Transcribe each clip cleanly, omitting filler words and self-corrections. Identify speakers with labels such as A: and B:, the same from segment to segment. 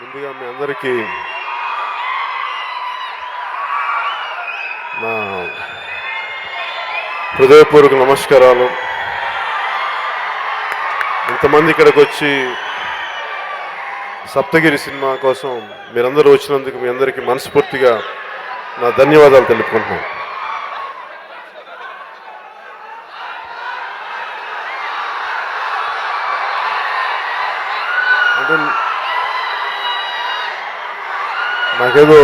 A: ముందుగా మీ అందరికీ నా హృదయపూర్వక నమస్కారాలు. ఇంతమంది ఇక్కడికి వచ్చి సప్తగిరి సినిమా కోసం మీరందరూ వచ్చినందుకు మీ అందరికీ మనస్ఫూర్తిగా నా ధన్యవాదాలు తెలుపుకుంటున్నాను. అంటే నాకేదో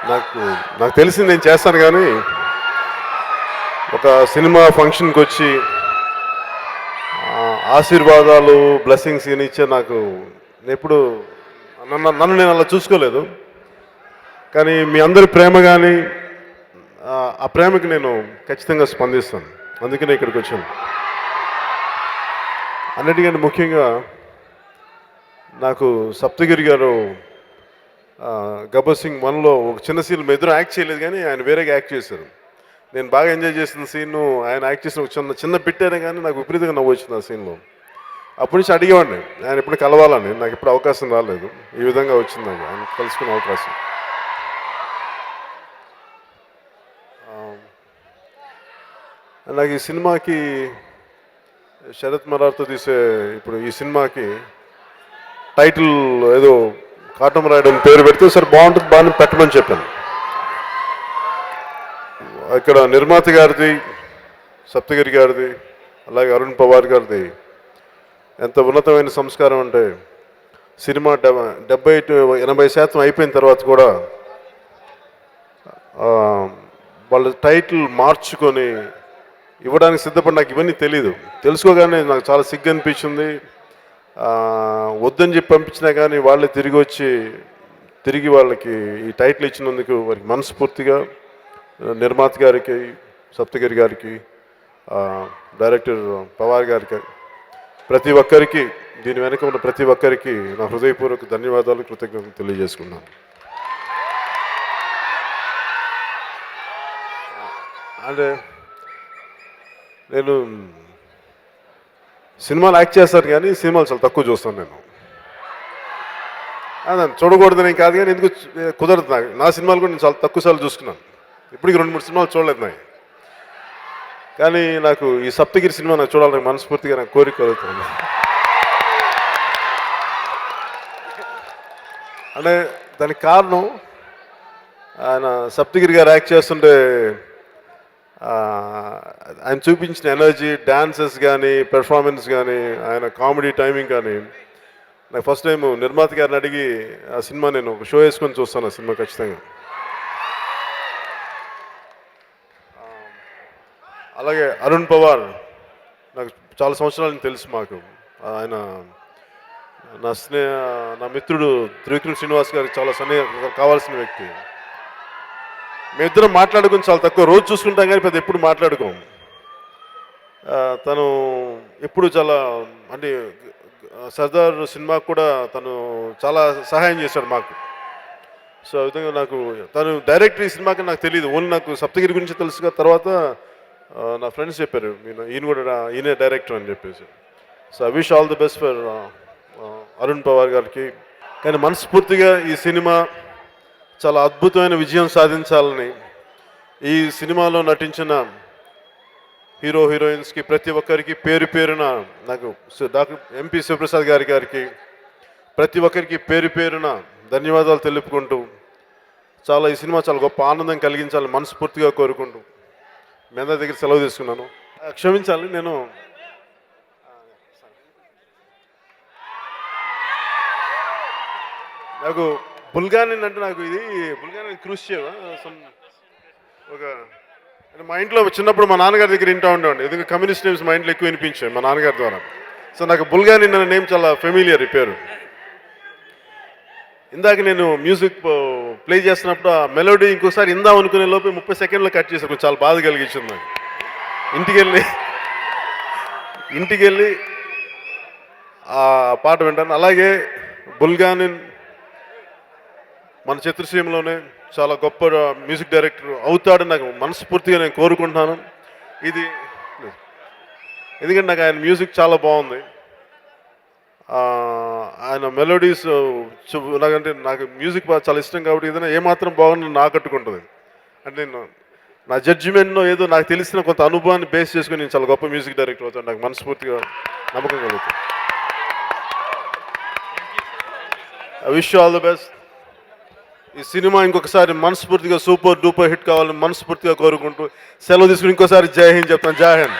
A: నాకు తెలిసి నేను చేస్తాను, కానీ ఒక సినిమా ఫంక్షన్కి వచ్చి ఆశీర్వాదాలు బ్లెస్సింగ్స్ అని ఇచ్చే నాకు ఎప్పుడు నన్ను నేను అలా చూసుకోలేదు. కానీ మీ అందరి ప్రేమ కానీ ఆ ప్రేమకి నేను ఖచ్చితంగా స్పందిస్తాను. అందుకనే ఇక్కడికి వచ్చాను. అన్నిటికంటే ముఖ్యంగా నాకు సప్తగిరి గారు గబ్బర్ సింగ్ 1లో ఒక చిన్న సీన్ ఇద్దరు యాక్ట్ చేయలేదు, కానీ ఆయన వేరేగా యాక్ట్ చేశారు. నేను బాగా ఎంజాయ్ చేసిన సీను ఆయన యాక్ట్ చేసిన ఒక చిన్న బిట్ అయినా కానీ నాకు విపరీతంగా నవ్వు వచ్చింది ఆ సీన్లో. అప్పటి నుంచి అడిగేవాడిని ఆయన ఎప్పుడు కలవాలని. నాకు ఇప్పుడు అవకాశం రాలేదు. ఈ విధంగా వచ్చింది నాకు ఆయన కలుసుకునే అవకాశం. నాకు ఈ సినిమాకి శరత్ మరార్తో తీసే ఇప్పుడు ఈ సినిమాకి టైటిల్ ఏదో కాటమరాయుడు అని పేరు పెడితే సరే బాగుంటుంది, బాగా పెట్టమని చెప్పాను. ఇక్కడ నిర్మాత గారిది, సప్తగిరి గారిది, అలాగే అరుణ్ పవార్ గారిది ఎంత ఉన్నతమైన సంస్కారం అంటే సినిమా 70-80% అయిపోయిన తర్వాత కూడా వాళ్ళ టైటిల్ మార్చుకొని ఇవ్వడానికి సిద్ధపడి నాకు ఇవన్నీ తెలీదు. తెలుసుకోగానే నాకు చాలా సిగ్గు అనిపించింది. వద్దని చెప్పి పంపించినా కానీ వాళ్ళే తిరిగి వాళ్ళకి ఈ టైటిల్ ఇచ్చినందుకు వారికి మనస్ఫూర్తిగా నిర్మాత గారికి, సప్తగిరి గారికి, డైరెక్టర్ పవార్ గారికి, ప్రతి ఒక్కరికి, దీని వెనక ఉన్న ప్రతి ఒక్కరికి నా హృదయపూర్వక ధన్యవాదాలు, కృతజ్ఞతలు తెలియజేసుకున్నాను. అంటే నేను సినిమాలు యాక్ట్ చేస్తాను, కానీ సినిమాలు చాలా తక్కువ చూస్తాను. నేను చూడకూడదని కాదు, కానీ ఎందుకు కుదరదు నాకు. నా సినిమాలు కూడా నేను చాలా తక్కువ సార్లు చూసుకున్నాను. ఇప్పటికి 2-3 సినిమాలు చూడలేదు నాకు. కానీ నాకు ఈ సప్తగిరి సినిమా నాకు చూడాలని మనస్ఫూర్తిగా నాకు కోరిక కలుగుతుంది. అంటే దానికి కారణం ఆయన సప్తగిరి గారు యాక్ట్ చేస్తుంటే ఆయన చూపించిన ఎనర్జీ, డాన్సెస్ కానీ, పెర్ఫార్మెన్స్ కానీ, ఆయన కామెడీ టైమింగ్ కానీ. నాకు ఫస్ట్ టైం నిర్మాత గారిని అడిగి ఆ సినిమా నేను ఒక షో వేసుకొని చూస్తాను. ఆ సినిమా ఖచ్చితంగా. అలాగే అరుణ్ పవార్ నాకు చాలా సంవత్సరాల నుంచి తెలుసు. మాకు ఆయన నా మిత్రుడు త్రివిక్రమ్ శ్రీనివాస్ గారికి చాలా కావాల్సిన వ్యక్తి. మేమిద్దరం మాట్లాడుకుని చాలా తక్కువ, రోజు చూసుకుంటాం కానీ పెద్ద ఎప్పుడు మాట్లాడుకోం. తను ఎప్పుడు చాలా అంటే సర్దార్ సినిమాకు కూడా తను చాలా సహాయం చేశాడు మాకు. సో ఆ విధంగా నాకు తను డైరెక్టర్ ఈ సినిమాకి నాకు తెలియదు. ఓన్లీ నాకు సప్తగిరి గురించి తెలుసుగా. తర్వాత నా ఫ్రెండ్స్ చెప్పారు ఈయనే డైరెక్టర్ అని చెప్పేసి. So I wish all the best for Arun Pawar గారికి. కానీ మనస్ఫూర్తిగా ఈ సినిమా చాలా అద్భుతమైన విజయం సాధించాలని, ఈ సినిమాలో నటించిన హీరో హీరోయిన్స్కి ప్రతి ఒక్కరికి పేరు పేరున, నాకు డాక్టర్ ఎంపీ శివప్రసాద్ గారికి ప్రతి ఒక్కరికి పేరు పేరున ధన్యవాదాలు తెలుపుకుంటూ, ఈ సినిమా చాలా గొప్ప ఆనందం కలిగించాలని మనస్ఫూర్తిగా కోరుకుంటూ మీ అందరి దగ్గర సెలవు తీసుకున్నాను. క్షమించాలి. నేను నాకు బుల్గానిన్ అంటే నాకు ఇది బుల్గానిన్ క్రూషియవ్ ఒక మా ఇంట్లో చిన్నప్పుడు మా నాన్నగారి దగ్గర వింటూ ఉండేవాడిని. ఎందుకంటే కమ్యూనిస్ట్ నేమ్స్ మా ఇంట్లో ఎక్కువ వినిపించాయి మా నాన్నగారి ద్వారా. సో నాకు బుల్గానిన్ అనే నేమ్ చాలా ఫెమిలియర్. ఈ పేరు ఇందాక నేను మ్యూజిక్ ప్లే చేస్తున్నప్పుడు ఆ మెలోడీ ఇంకోసారి ఇందాం అనుకునే లోపే 30 సెకండ్లో కట్ చేశారు. కొంచెం చాలా బాధ కలిగించింది నాకు. ఇంటికి వెళ్ళి ఆ పాట వింటాను. అలాగే బుల్గానిన్ మన చిత్రసీమలోనే చాలా గొప్ప మ్యూజిక్ డైరెక్టర్ అవుతాడని నాకు మనస్ఫూర్తిగా నేను కోరుకుంటున్నాను. ఎందుకంటే నాకు ఆయన మ్యూజిక్ చాలా బాగుంది. ఆయన మెలోడీస్ నాకంటే నాకు మ్యూజిక్ చాలా ఇష్టం కాబట్టి ఏదైనా ఏమాత్రం బాగుంది నాకు ఆకట్టుకుంటుంది. అంటే నేను నా జడ్జిమెంట్‌లో ఏదో నాకు తెలిసిన కొంత అనుభవాన్ని బేస్ చేసుకొని నేను చాలా గొప్ప మ్యూజిక్ డైరెక్టర్ అవుతాను. నాకు మనస్ఫూర్తిగా నమ్మకం కలుగుతుంది. I wish you all the best. ఈ సినిమా ఇంకొకసారి మనస్ఫూర్తిగా సూపర్ డూపర్ హిట్ కావాలని మనస్ఫూర్తిగా కోరుకుంటూ సెలవు తీసుకుని ఇంకోసారి జై హింద్ చెప్తాను. జై హింద్.